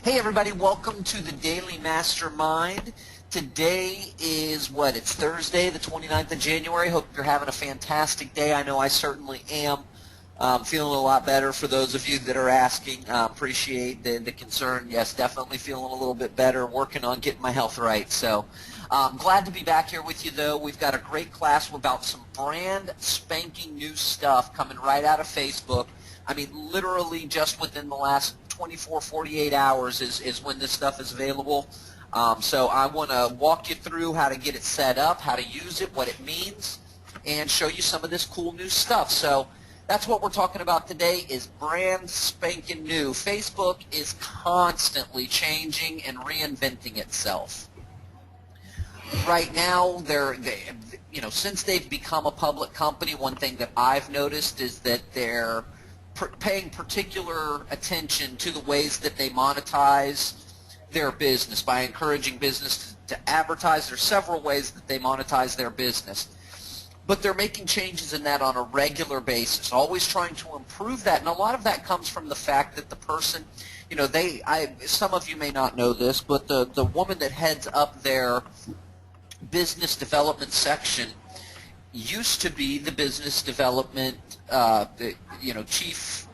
Hey everybody, welcome to the Daily Mastermind. Today is what? It's Thursday, the 29th of January. Hope you're having a fantastic day. I know I certainly am. Feeling a lot better for those of you that are asking. Appreciate the concern. Yes, definitely feeling a little bit better, working on getting my health right. So glad to be back here with you though. We've got a great class about some brand spanking new stuff coming right out of Facebook. I mean, literally just within the last 24, 48 hours is when this stuff is available. So I want to walk you through how to get it set up, how to use it, what it means, and show you some of this cool new stuff. So that's what we're talking about today, is brand spanking new. Facebook is constantly changing and reinventing itself. Right now, since they've become a public company, one thing that I've noticed is that they're paying particular attention to the ways that they monetize their business by encouraging business to advertise. There's several ways that they monetize their business. But they're making changes in that on a regular basis, always trying to improve that. And a lot of that comes from the fact that the person, some of you may not know this, but the woman that heads up their business development section used to be the business development, chief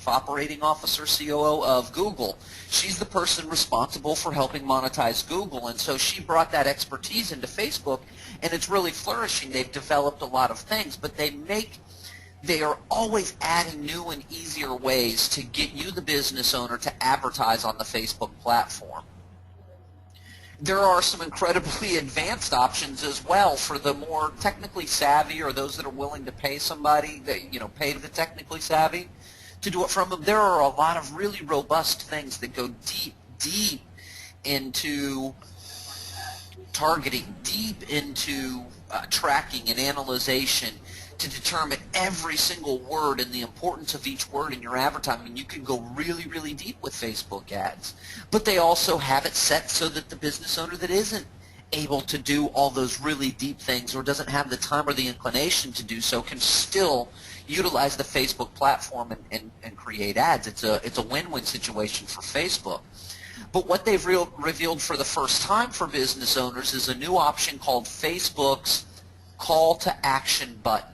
operating officer, COO of Google. She's the person responsible for helping monetize Google, and so she brought that expertise into Facebook, and it's really flourishing. They've developed a lot of things, but they are always adding new and easier ways to get you, the business owner, to advertise on the Facebook platform. There are some incredibly advanced options as well for the more technically savvy, or those that are willing to pay somebody, pay the technically savvy to do it from them. There are a lot of really robust things that go deep into targeting, deep into tracking and analyzation to determine every single word and the importance of each word in your advertising. You can go really, really deep with Facebook ads. But they also have it set so that the business owner that isn't able to do all those really deep things or doesn't have the time or the inclination to do so can still utilize the Facebook platform and create ads. It's a win-win situation for Facebook. But what they've revealed for the first time for business owners is a new option called Facebook's call to action button.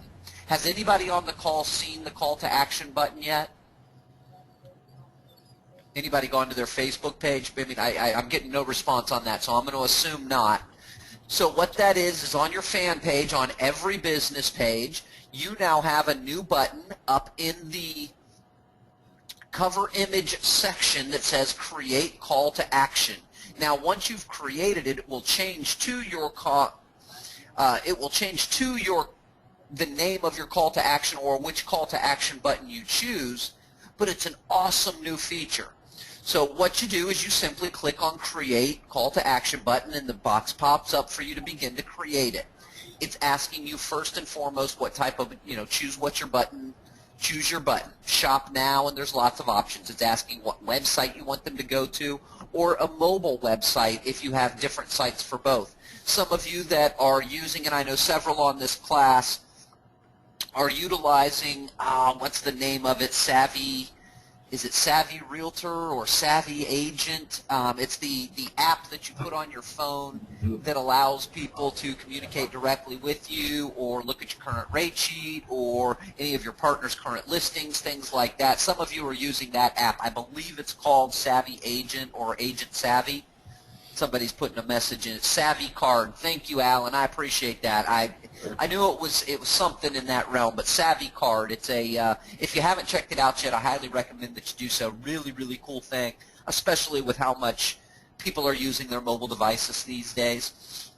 Has anybody on the call seen the call to action button yet? Anybody gone to their Facebook page? I mean, I'm getting no response on that, so I'm going to assume not. So what that is on your fan page, on every business page, you now have a new button up in the cover image section that says create call to action. Now once you've created it, it will change to the name of your call to action or which call to action button you choose, but it's an awesome new feature. So what you do is you simply click on create call to action button, and the box pops up for you to begin to create it. It's asking you first and foremost what type of, choose your button, shop now, and there's lots of options. It's asking what website you want them to go to, or a mobile website if you have different sites for both. Some of you that are using, and I know several on this class, are utilizing, what's the name of it, is it Savvy Realtor or Savvy Agent? It's the app that you put on your phone that allows people to communicate directly with you or look at your current rate sheet or any of your partner's current listings, things like that. Some of you are using that app. I believe it's called Savvy Agent or Agent Savvy. Somebody's putting a message in it. Savvy Card. Thank you, Alan. I appreciate that. I knew it was something in that realm, but Savvy Card. It's if you haven't checked it out yet, I highly recommend that you do so. Really, really cool thing, especially with how much people are using their mobile devices these days.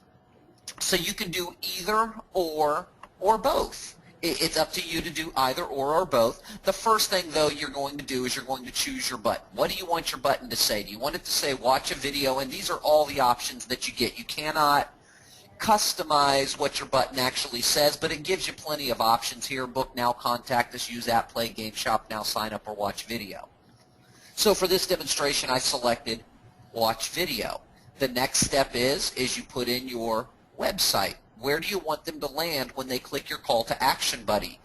So you can do either or both. It's up to you to do either or both. The first thing, though, you're going to do is you're going to choose your button. What do you want your button to say? Do you want it to say watch a video? And these are all the options that you get. You cannot customize what your button actually says, but it gives you plenty of options here. Book now, contact us, use app, play game, shop now, sign up, or watch video. So for this demonstration, I selected watch video. The next step is you put in your website. Where do you want them to land when they click your call to action button?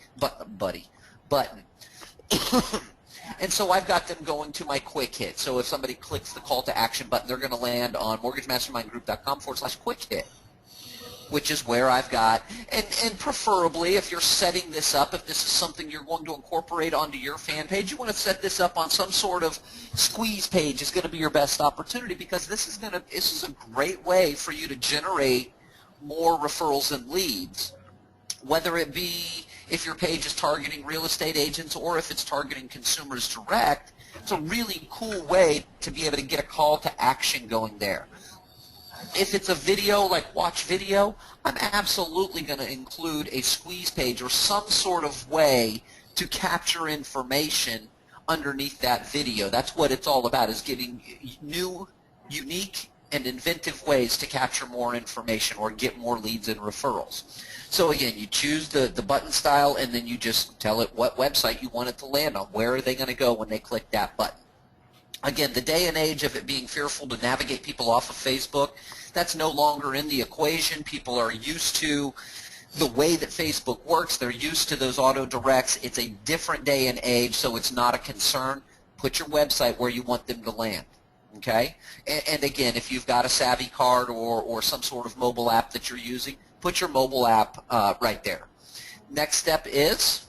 And so I've got them going to my quick hit. So if somebody clicks the call to action button, they're going to land on mortgagemastermindgroup.com/quick hit, which is where I've got, and preferably if you're setting this up, if this is something you're going to incorporate onto your fan page, you want to set this up on some sort of squeeze page is going to be your best opportunity, because this is a great way for you to generate more referrals and leads, whether it be if your page is targeting real estate agents or if it's targeting consumers direct. It's a really cool way to be able to get a call to action going there. If it's a video, like watch video, I'm absolutely going to include a squeeze page or some sort of way to capture information underneath that video. That's what it's all about, is getting new, unique, and inventive ways to capture more information or get more leads and referrals. So again, you choose the button style, and then you just tell it what website you want it to land on. Where are they going to go when they click that button? Again, the day and age of it being fearful to navigate people off of Facebook, that's no longer in the equation. People are used to the way that Facebook works. They're used to those auto directs. It's a different day and age, so it's not a concern. Put your website where you want them to land. Okay? And again, if you've got a Savvy card or some sort of mobile app that you're using, put your mobile app right there. Next step is,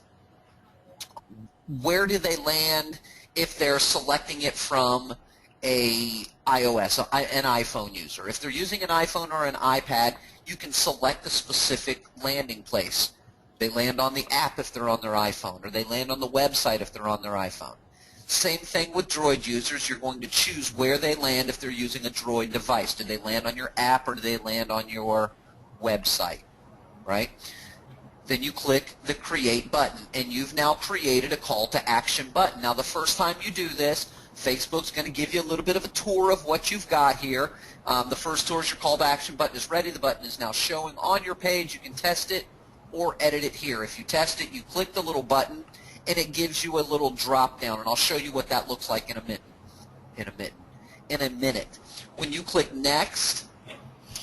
where do they land if they're selecting it from an iPhone user? If they're using an iPhone or an iPad, you can select a specific landing place. They land on the app if they're on their iPhone, or they land on the website if they're on their iPhone. Same thing with Droid users. You're going to choose where they land if they're using a Droid device. Do they land on your app, or do they land on your website, right? Then you click the create button, and you've now created a call to action button. Now the first time you do this, Facebook's going to give you a little bit of a tour of what you've got here. The first tour is your call to action button is ready. The button is now showing on your page. You can test it or edit it here. If you test it, you click the little button, and it gives you a little drop down, and I'll show you what that looks like in a minute. When you click next,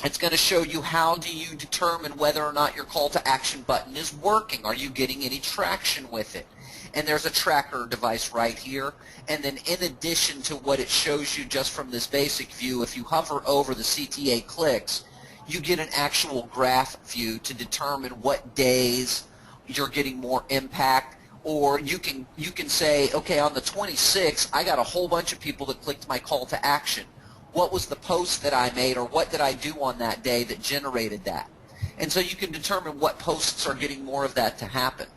it's going to show you how do you determine whether or not your call to action button is working. Are you getting any traction with it? And there's a tracker device right here. And then in addition to what it shows you just from this basic view, if you hover over the CTA clicks, you get an actual graph view to determine what days you're getting more impact. Or you can say, okay, on the 26th, I got a whole bunch of people that clicked my call to action. What was the post that I made, or what did I do on that day that generated that? And so you can determine what posts are getting more of that to happen.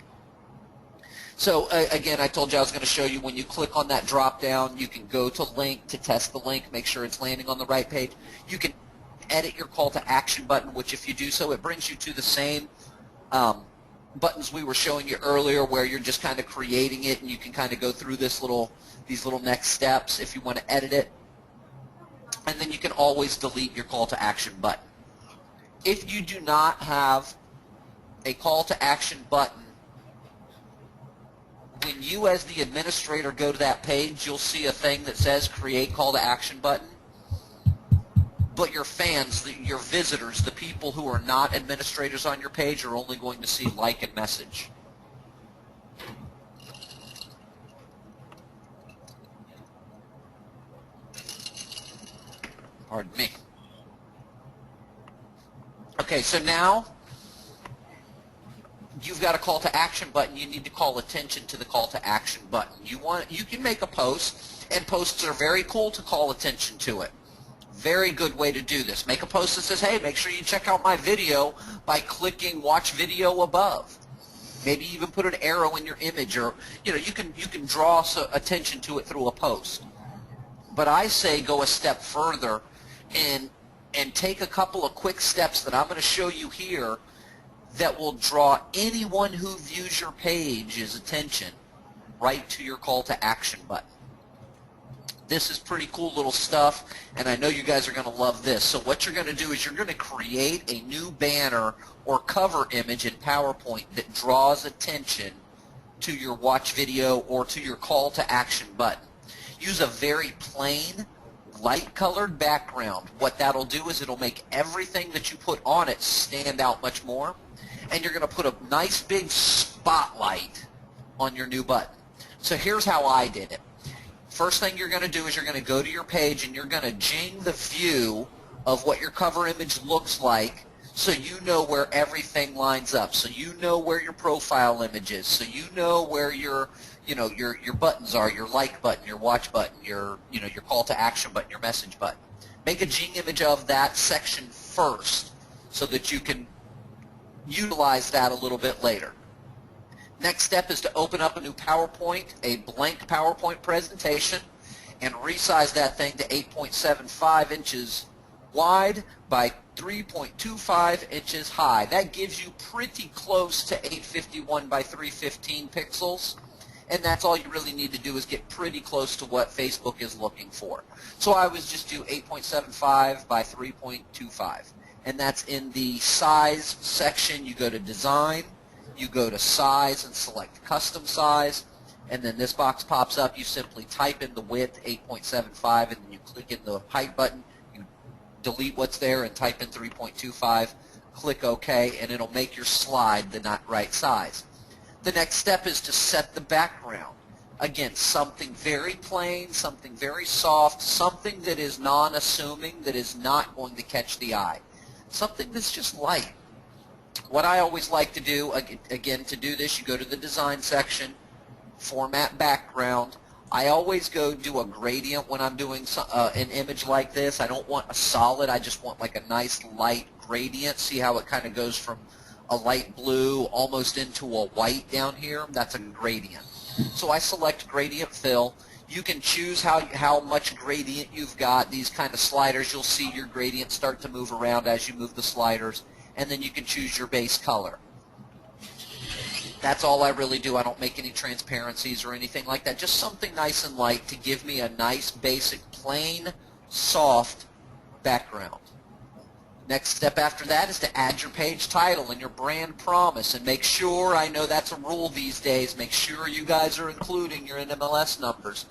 So again, I told you I was going to show you when you click on that drop down, you can go to link to test the link, make sure it's landing on the right page. You can edit your call to action button, which if you do so, it brings you to the same buttons we were showing you earlier, where you're just kind of creating it, and you can kind of go through these little next steps if you want to edit it. And then you can always delete your call to action button. If you do not have a call to action button, when you as the administrator go to that page, you'll see a thing that says create call to action button. But your fans, your visitors, the people who are not administrators on your page, are only going to see like and message. Pardon me. Okay, so now you've got a call to action button. You need to call attention to the call to action button. You can make a post, and posts are very cool to call attention to it. Very good way to do this. Make a post that says, hey, make sure you check out my video by clicking watch video above. Maybe even put an arrow in your image, or you can draw attention to it through a post. But I say go a step further and take a couple of quick steps that I'm going to show you here that will draw anyone who views your page's attention right to your call to action button. This is pretty cool little stuff, and I know you guys are going to love this. So what you're going to do is you're going to create a new banner or cover image in PowerPoint that draws attention to your watch video or to your call to action button. Use a very plain, light-colored background. What that'll do is it'll make everything that you put on it stand out much more, and you're going to put a nice big spotlight on your new button. So here's how I did it. First thing you're going to do is you're going to go to your page and you're going to jing the view of what your cover image looks like, so you know where everything lines up. So you know where your profile image is. So you know where your buttons are, your like button, your watch button, your call to action button, your message button. Make a jing image of that section first so that you can utilize that a little bit later. Next step is to open up a new PowerPoint, a blank PowerPoint presentation, and resize that thing to 8.75 inches wide by 3.25 inches high. That gives you pretty close to 851 by 315 pixels, and that's all you really need to do is get pretty close to what Facebook is looking for. So I would just do 8.75 by 3.25, and that's in the size section. You go to design, you go to size and select custom size, and then this box pops up. You simply type in the width, 8.75, and then you click in the height button, you delete what's there and type in 3.25, click OK, and it'll make your slide the right size. The next step is to set the background. Again, something very plain, something very soft, something that is non-assuming, that is not going to catch the eye. Something that's just light. What I always like to do, again, to do this, you go to the design section, format background. I always go do a gradient when I'm doing an image like this. I don't want a solid, I just want like a nice light gradient. See how it kind of goes from a light blue almost into a white down here? That's a gradient. So I select gradient fill. You can choose how much gradient you've got. These kind of sliders, you'll see your gradient start to move around as you move the sliders, and then you can choose your base color. That's all I really do. I don't make any transparencies or anything like that. Just something nice and light to give me a nice, basic, plain, soft background. Next step after that is to add your page title and your brand promise, and make sure, I know that's a rule these days, make sure you guys are including your NMLS numbers.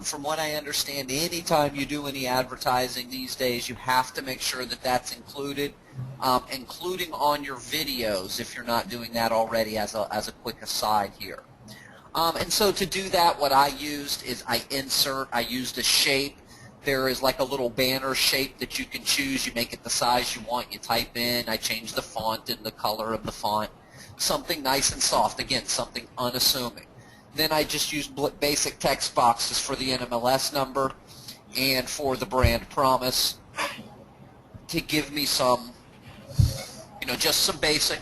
From what I understand, anytime you do any advertising these days, you have to make sure that that's included, including on your videos if you're not doing that already, as a quick aside here. And so to do that, what I used is I used a shape. There is like a little banner shape that you can choose. You make it the size you want. You type in. I change the font and the color of the font. Something nice and soft. Again, something unassuming. Then I just use basic text boxes for the NMLS number and for the brand promise to give me some, just some basic,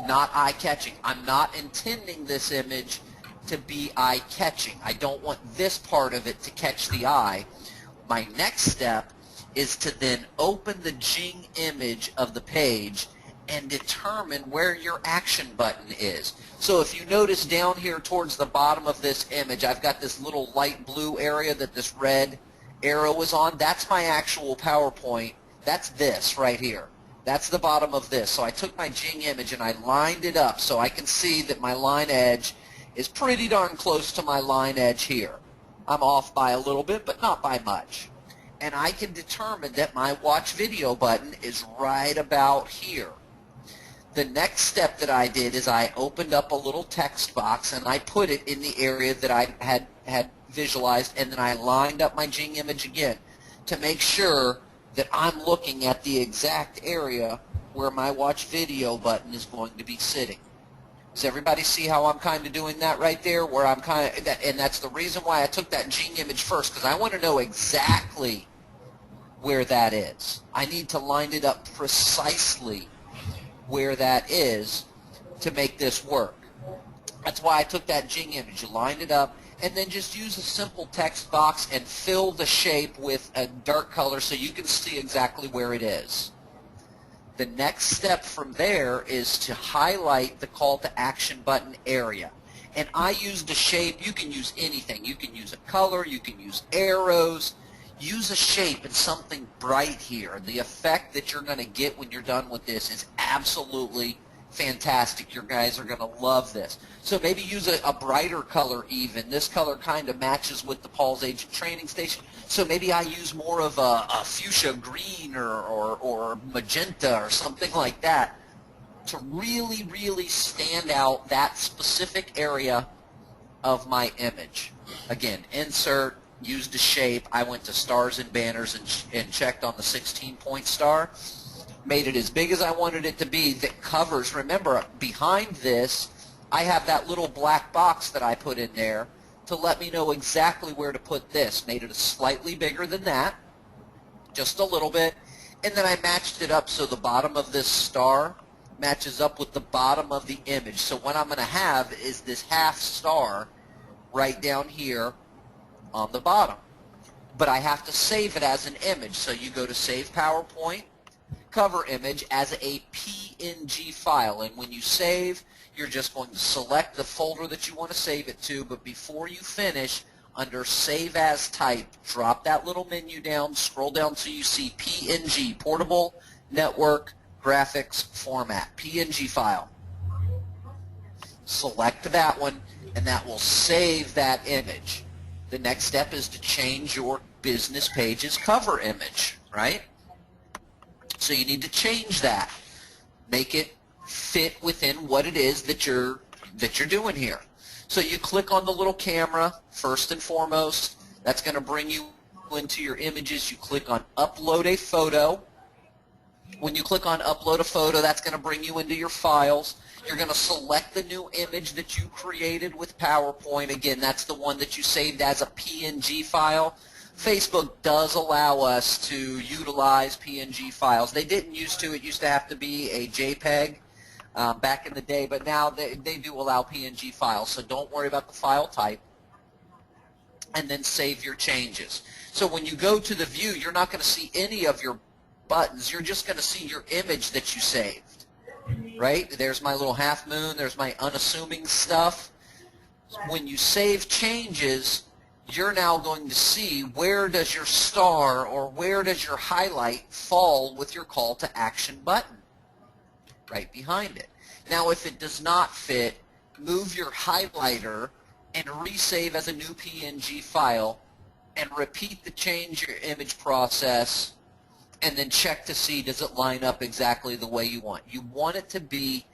not eye-catching. I'm not intending this image to be eye-catching. I don't want this part of it to catch the eye. My next step is to then open the Jing image of the page and determine where your action button is. So if you notice down here towards the bottom of this image, I've got this little light blue area that this red arrow is on. That's my actual PowerPoint. That's this right here. That's the bottom of this. So I took my Jing image and I lined it up so I can see that my line edge is pretty darn close to my line edge here. I'm off by a little bit, but not by much. And I can determine that my watch video button is right about here. The next step that I did is I opened up a little text box and I put it in the area that I had visualized, and then I lined up my Jing image again to make sure that I'm looking at the exact area where my watch video button is going to be sitting. Does everybody see how I'm kind of doing that right there? Where I'm kind of, and that's the reason why I took that Jing image first, because I want to know exactly where that is. I need to line it up precisely where that is to make this work. That's why I took that Jing image, lined it up, and then just use a simple text box and fill the shape with a dark color so you can see exactly where it is. The next step from there is to highlight the call to action button area. And I used a shape. You can use anything. You can use a color. You can use arrows. Use a shape and something bright here. The effect that you're going to get when you're done with this is absolutely fantastic. You guys are going to love this. So maybe use a brighter color even. This color kind of matches with the Paul's Agent Training Station. So maybe I use more of a fuchsia green or magenta or something like that to really, really stand out that specific area of my image. Again, insert, used a shape. I went to stars and banners and checked on the 16-point star. Made it as big as I wanted it to be that covers. Remember, behind this, I have that little black box that I put in there to let me know exactly where to put this. Made it slightly bigger than that, just a little bit. And then I matched it up so the bottom of this star matches up with the bottom of the image. So what I'm going to have is this half star right down here on the bottom. But I have to save it as an image. So you go to Save PowerPoint, Cover Image as a PNG file. And when you save, you're just going to select the folder that you want to save it to. But before you finish, under Save As Type, drop that little menu down, scroll down so you see PNG, Portable Network Graphics Format, PNG file. Select that one, and that will save that image. The next step is to change your business page's cover image, right? So you need to change that. Make it fit within what it is that you're doing here. So you click on the little camera first and foremost. That's going to bring you into your images. You click on Upload a Photo. When you click on Upload a Photo, that's going to bring you into your files. You're going to select the new image that you created with PowerPoint. Again, that's the one that you saved as a PNG file. Facebook does allow us to utilize PNG files. They didn't used to. It used to have to be a JPEG back in the day, but now they do allow PNG files. So don't worry about the file type. And then save your changes. So when you go to the view, you're not going to see any of your buttons. You're just going to see your image that you saved. Right? There's my little half moon. There's my unassuming stuff. When you save changes, you're now going to see where does your star or where does your highlight fall with your call to action button. Right behind it. Now if it does not fit, move your highlighter and resave as a new PNG file and repeat the change your image process and then check to see does it line up exactly the way you want. You want it to be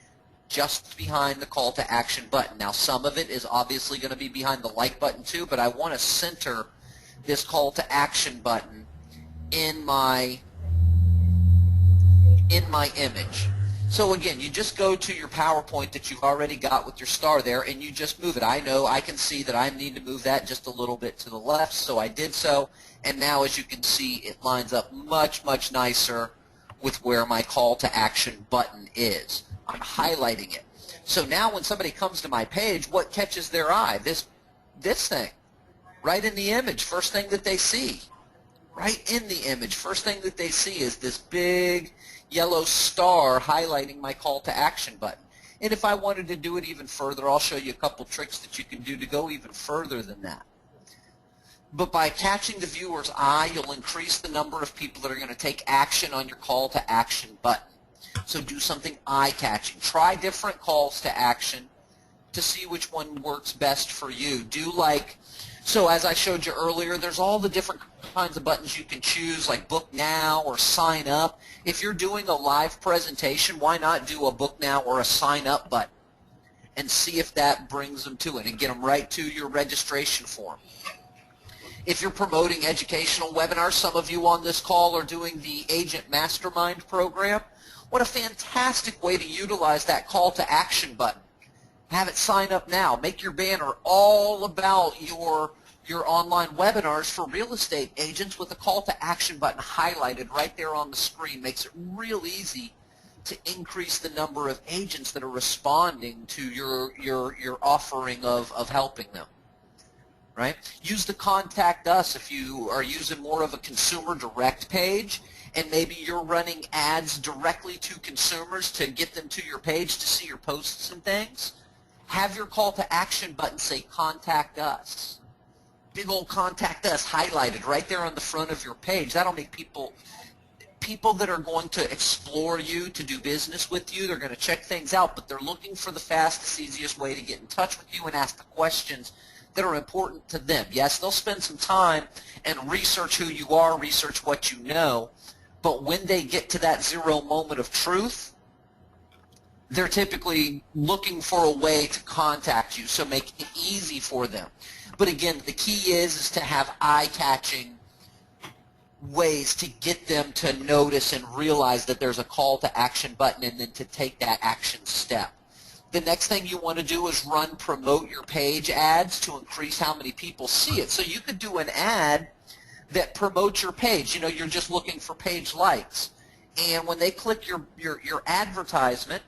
just behind the call to action button. Now some of it is obviously going to be behind the like button too, but I want to center this call to action button in my image. So again, you just go to your PowerPoint that you've already got with your star there and you just move it. I know I can see that I need to move that just a little bit to the left, so I did so. And now as you can see, it lines up much, much nicer with where my call to action button is. I'm highlighting it. So now when somebody comes to my page, what catches their eye? This thing, right in the image, first thing that they see. Right in the image, first thing that they see is this big yellow star highlighting my call to action button. And if I wanted to do it even further, I'll show you a couple tricks that you can do to go even further than that. But by catching the viewer's eye, you'll increase the number of people that are going to take action on your call to action button. So do something eye-catching. Try different calls to action to see which one works best for you. So as I showed you earlier, there's all the different kinds of buttons you can choose, like book now or sign up. If you're doing a live presentation, why not do a book now or a sign up button and see if that brings them to it and get them right to your registration form. If you're promoting educational webinars, some of you on this call are doing the Agent Mastermind program. What a fantastic way to utilize that call to action button. Have it sign up now. Make your banner all about your online webinars for real estate agents with a call to action button highlighted right there on the screen. Makes it real easy to increase the number of agents that are responding to your offering of helping them. Right? Use the Contact Us if you are using more of a consumer direct page and maybe you're running ads directly to consumers to get them to your page to see your posts and things. Have your call to action button say Contact Us. Big old Contact Us highlighted right there on the front of your page. That'll make people that are going to explore you, to do business with you, they're going to check things out, but they're looking for the fastest, easiest way to get in touch with you and ask the questions that are important to them. Yes, they'll spend some time and research who you are, research what you know, but when they get to that zero moment of truth, they're typically looking for a way to contact you, so make it easy for them. But again, the key is to have eye-catching ways to get them to notice and realize that there's a call to action button and then to take that action step. The next thing you want to do is run promote your page ads to increase how many people see it. So you could do an ad that promotes your page. You know, you're just looking for page likes. And when they click your advertisement,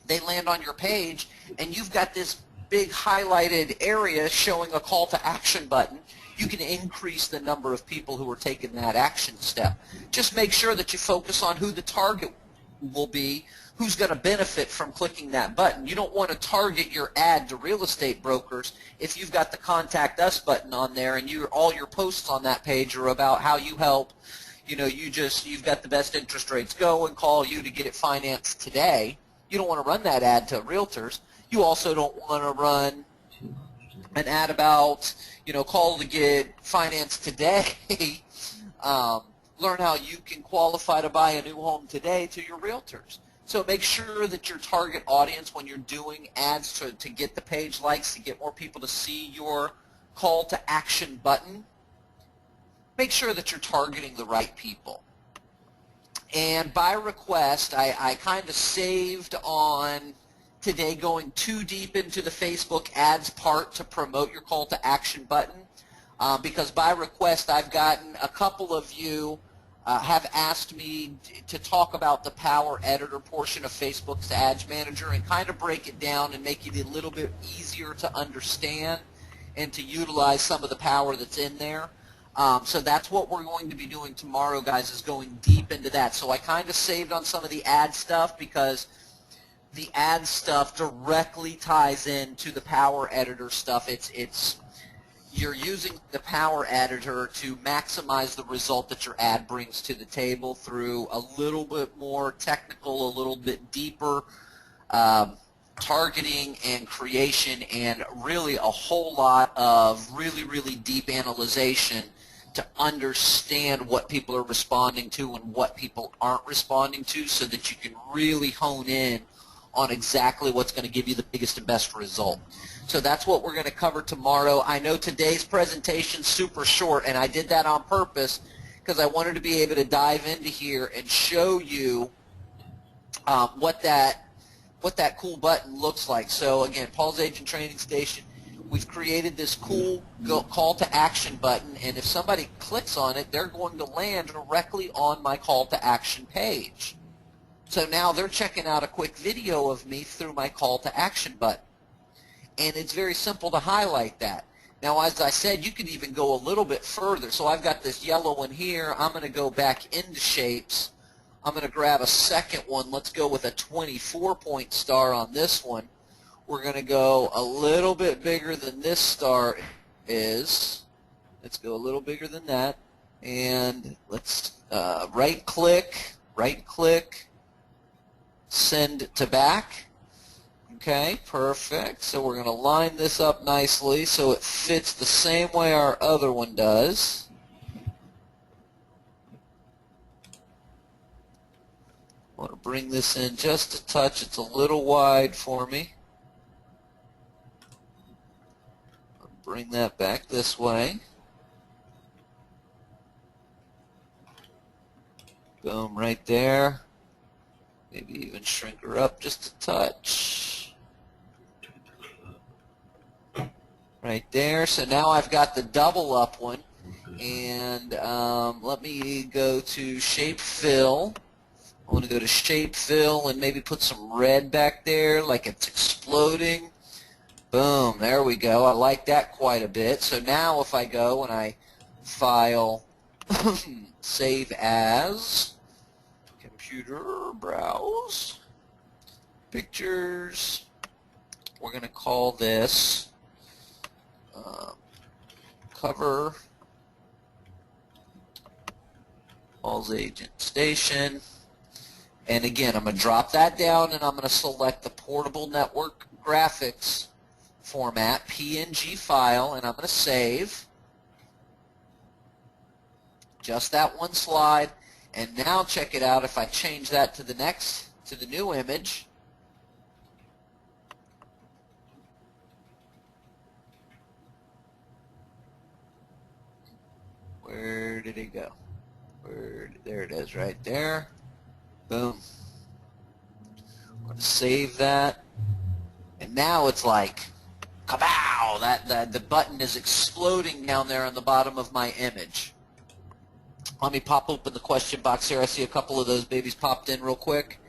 they land on your page, and you've got this big highlighted area showing a call to action button. You can increase the number of people who are taking that action step. Just make sure that you focus on who the target will be, who's going to benefit from clicking that button. You don't want to target your ad to real estate brokers if you've got the Contact Us button on there and all your posts on that page are about how you help. You know, you've got the best interest rates. Go and call you to get it financed today. You don't want to run that ad to realtors. You also don't want to run an ad about, you know, call to get financed today. Learn how you can qualify to buy a new home today to your realtors. So make sure that your target audience, when you're doing ads to get the page likes, to get more people to see your call to action button, make sure that you're targeting the right people. And by request, I kind of saved on today going too deep into the Facebook ads part to promote your call to action button, because by request I've gotten a couple of you have asked me to talk about the Power Editor portion of Facebook's Ads Manager and kind of break it down and make it a little bit easier to understand and to utilize some of the power that's in there. So that's what we're going to be doing tomorrow, guys, is going deep into that. So I kind of saved on some of the ad stuff because the ad stuff directly ties into the Power Editor stuff. You're using the Power Editor to maximize the result that your ad brings to the table through a little bit more technical, a little bit deeper targeting and creation, and really a whole lot of really, really deep analyzation to understand what people are responding to and what people aren't responding to, so that you can really hone in on exactly what's going to give you the biggest and best result. So that's what we're going to cover tomorrow. I know today's presentation is super short, and I did that on purpose because I wanted to be able to dive into here and show you what that cool button looks like. So again, Paul's Agent Training Station, we've created this cool call to action button, and if somebody clicks on it, they're going to land directly on my call to action page. So now they're checking out a quick video of me through my call to action button. And it's very simple to highlight that. Now, as I said, you can even go a little bit further. So I've got this yellow one here. I'm going to go back into shapes. I'm going to grab a second one. Let's go with a 24-point star on this one. We're going to go a little bit bigger than this star is. Let's go a little bigger than that. And let's right-click, send to back. Okay, perfect. So we're going to line this up nicely so it fits the same way our other one does. I want to bring this in just a touch. It's a little wide for me. I'll bring that back this way. Boom, right there. Maybe even shrink her up just a touch. Right there. So now I've got the double up one. And let me go to Shape Fill. I want to go to Shape Fill and maybe put some red back there like it's exploding. Boom, there we go. I like that quite a bit. So now if I go and I file, save as, computer, browse, pictures, we're going to call this cover Paul's Agent Station. And again, I'm going to drop that down and I'm going to select the Portable Network Graphics format, PNG file, and I'm going to save just that one slide. And now check it out. If I change that to the new image, Where did it go? There it is, right there. Boom. I'm going to save that. And now it's like, kabow! That the button is exploding down there on the bottom of my image. Let me pop open the question box here. I see a couple of those babies popped in real quick.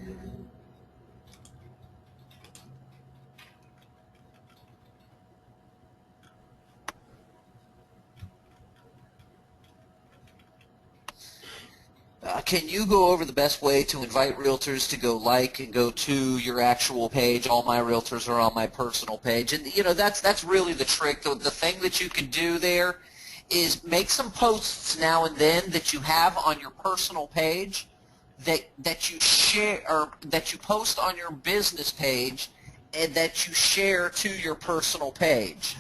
Can you go over the best way to invite realtors to go like and go to your actual page? All my realtors are on my personal page. And, you know, that's really the trick. The thing that you can do there is make some posts now and then that you have on your personal page that you share, or that you post on your business page and that you share to your personal page.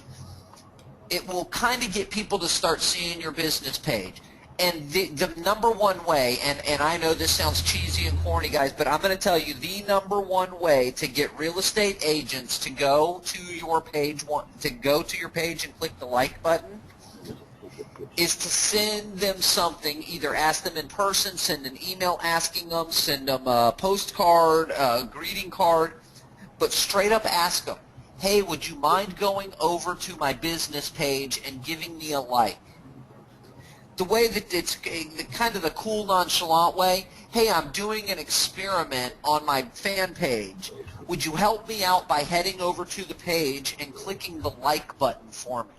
It will kind of get people to start seeing your business page. And the number one way, and I know this sounds cheesy and corny, guys, but I'm going to tell you the number one way to get real estate agents to go to your page, and click the like button, is to send them something. Either ask them in person, send an email asking them, send them a postcard, a greeting card, but straight up ask them, hey, would you mind going over to my business page and giving me a like? The way that it's kind of the cool, nonchalant way, hey, I'm doing an experiment on my fan page. Would you help me out by heading over to the page and clicking the like button for me?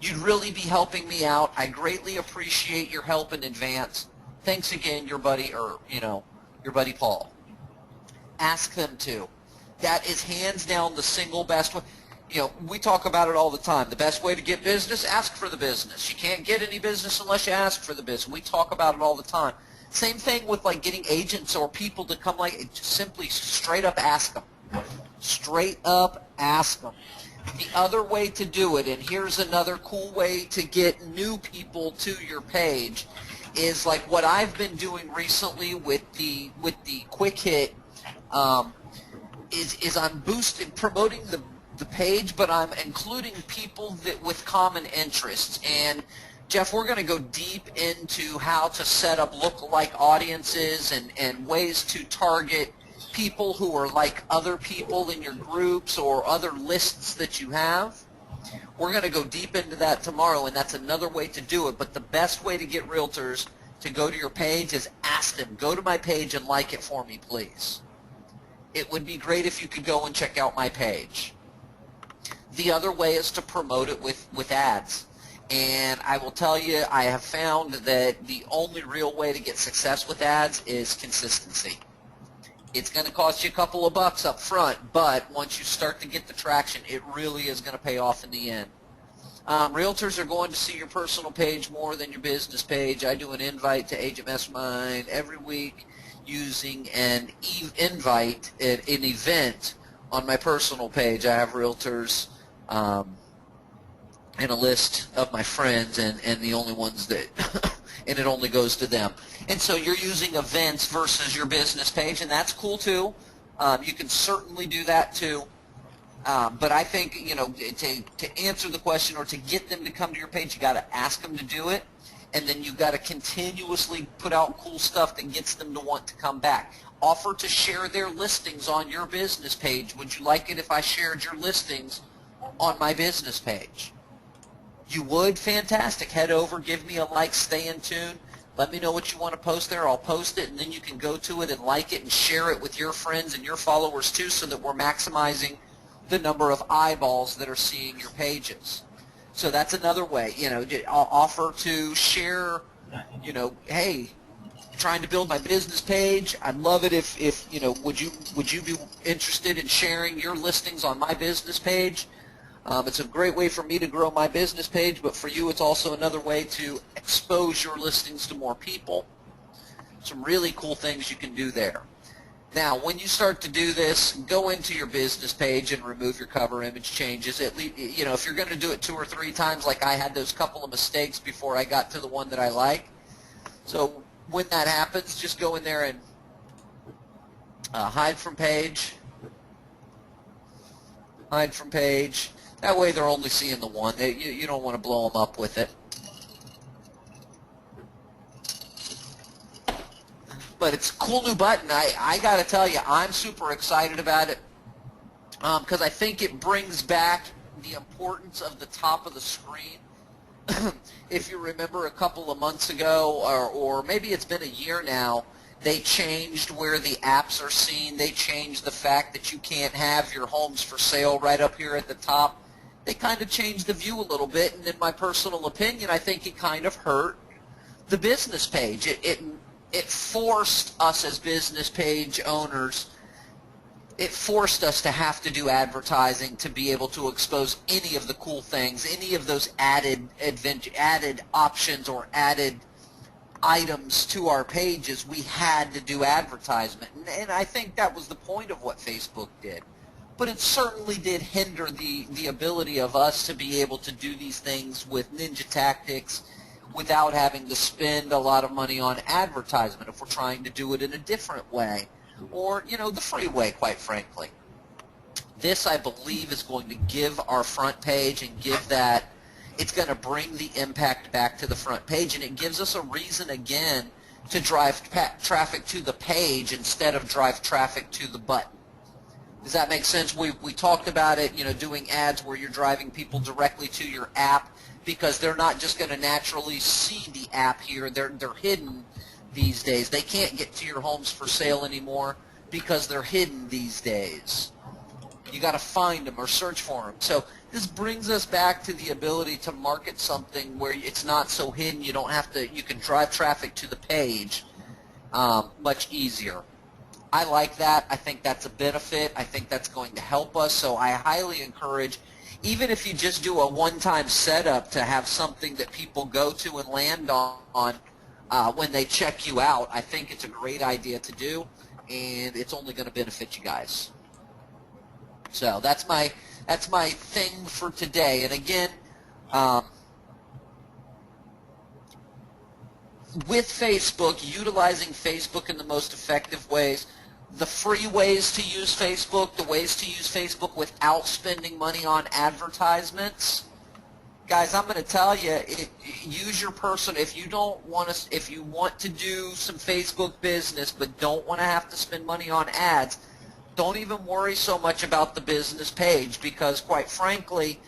You'd really be helping me out. I greatly appreciate your help in advance. Thanks again, your buddy Paul. Ask them to. That is hands down the single best way. You know, we talk about it all the time. The best way to get business, ask for the business. You can't get any business unless you ask for the business. We talk about it all the time. Same thing with like getting agents or people to come, like just simply straight up ask them. Straight up ask them. The other way to do it, and here's another cool way to get new people to your page, is like what I've been doing recently with the quick hit. Is I'm promoting the page, but I'm including people with common interests. And Jeff, we're going to go deep into how to set up lookalike audiences and ways to target people who are like other people in your groups or other lists that you have. We're going to go deep into that tomorrow, and that's another way to do it. But the best way to get realtors to go to your page is ask them, go to my page and like it for me, please. It would be great if you could go and check out my page. The other way is to promote it with ads. And I will tell you, I have found that the only real way to get success with ads is consistency. It's going to cost you a couple of bucks up front, but once you start to get the traction, it really is going to pay off in the end. Realtors are going to see your personal page more than your business page. I do an invite to Agent Mastermind every week using an invite, an event on my personal page. I have realtors and a list of my friends, and the only ones that and it only goes to them. And so you're using events versus your business page, and that's cool too. You can certainly do that too. But I think, you know, to answer the question or to get them to come to your page, you got to ask them to do it, and then you got to continuously put out cool stuff that gets them to want to come back. Offer to share their listings on your business page. Would you like it if I shared your listings on my business page? You would? Fantastic. Head over, give me a like, stay in tune. Let me know what you want to post there. I'll post it, and then you can go to it and like it and share it with your friends and your followers too, so that we're maximizing the number of eyeballs that are seeing your pages. So that's another way. You know, offer to share, you know, hey, trying to build my business page. I'd love it if you know, would you be interested in sharing your listings on my business page? It's a great way for me to grow my business page, but for you it's also another way to expose your listings to more people. Some really cool things you can do there. Now, when you start to do this, go into your business page and remove your cover image changes. At least, you know, if you're going to do it 2 or 3 times, like I had those couple of mistakes before I got to the one that I like. So when that happens, just go in there and hide from page. Hide from page. That way they're only seeing the one. You don't want to blow them up with it. But it's a cool new button. I got to tell you, I'm super excited about it because I think it brings back the importance of the top of the screen. If you remember a couple of months ago, or maybe it's been a year now, they changed where the apps are seen. They changed the fact that you can't have your homes for sale right up here at the top. They kind of changed the view a little bit, and in my personal opinion, I think it kind of hurt the business page. It forced us as business page owners, it forced us to have to do advertising to be able to expose any of the cool things, any of those added options or added items to our pages. We had to do advertisement, and I think that was the point of what Facebook did. But it certainly did hinder the ability of us to be able to do these things with ninja tactics without having to spend a lot of money on advertisement if we're trying to do it in a different way, or, you know, the free way, quite frankly. This, I believe, is going to give our front page and give that, it's going to bring the impact back to the front page, and it gives us a reason again to drive traffic to the page instead of drive traffic to the button. Does that make sense? We talked about it, you know, doing ads where you're driving people directly to your app, because they're not just going to naturally see the app here. They're hidden these days. They can't get to your homes for sale anymore because they're hidden these days. You got to find them or search for them. So this brings us back to the ability to market something where it's not so hidden. You don't have to. You can drive traffic to the page much easier. I like that. I think that's a benefit. I think that's going to help us. So I highly encourage, even if you just do a one-time setup, to have something that people go to and land on when they check you out. I think it's a great idea to do, and it's only going to benefit you guys. So that's my thing for today. And again, with Facebook, utilizing Facebook in the most effective ways, the free ways to use Facebook, the ways to use Facebook without spending money on advertisements. Guys, I'm going to tell you, use your personal. If you want to do some Facebook business but don't want to have to spend money on ads, don't even worry so much about the business page, because quite frankly,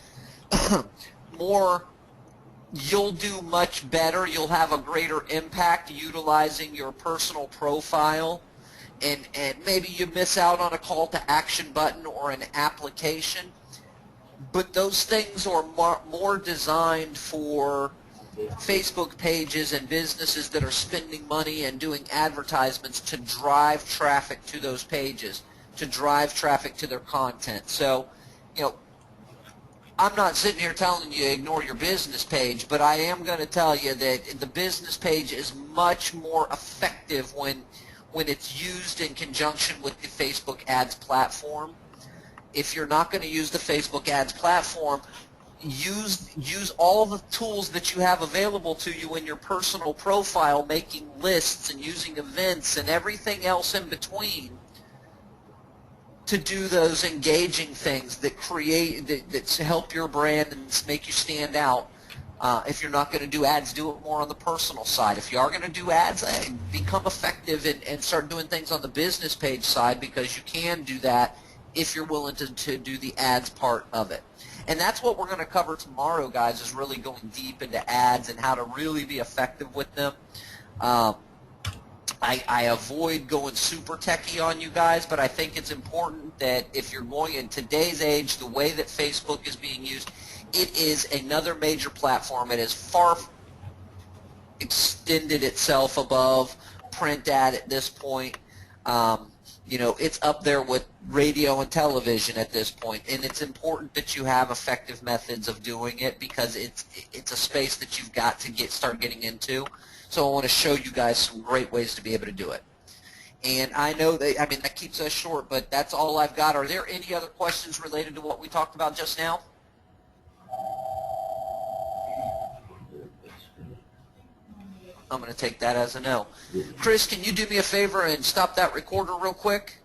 you'll do much better. You'll have a greater impact utilizing your personal profile, and maybe you miss out on a call to action button or an application, but those things are more designed for Facebook pages and businesses that are spending money and doing advertisements to drive traffic to those pages, to drive traffic to their content. So, you know, I'm not sitting here telling you ignore your business page, but I am going to tell you that the business page is much more effective when it's used in conjunction with the Facebook ads platform. If you're not going to use the Facebook ads platform, use all the tools that you have available to you in your personal profile, making lists and using events and everything else in between to do those engaging things that help your brand and make you stand out. If you're not going to do ads, do it more on the personal side. If you are going to do ads, become effective and start doing things on the business page side, because you can do that if you're willing to do the ads part of it. And that's what we're going to cover tomorrow, guys, is really going deep into ads and how to really be effective with them. I avoid going super techie on you guys, but I think it's important that if you're going in today's age, the way that Facebook is being used, it is another major platform. It has far extended itself above print ad at this point. You know, it's up there with radio and television at this point, and it's important that you have effective methods of doing it, because it's a space that you've got to start getting into. So I want to show you guys some great ways to be able to do it. And I know that keeps us short, but that's all I've got. Are there any other questions related to what we talked about just now? I'm going to take that as a no. Chris, can you do me a favor and stop that recorder real quick?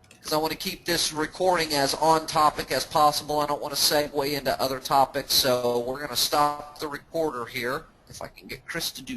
Because I want to keep this recording as on topic as possible. I don't want to segue into other topics, so we're going to stop the recorder here. If I can get Chris to do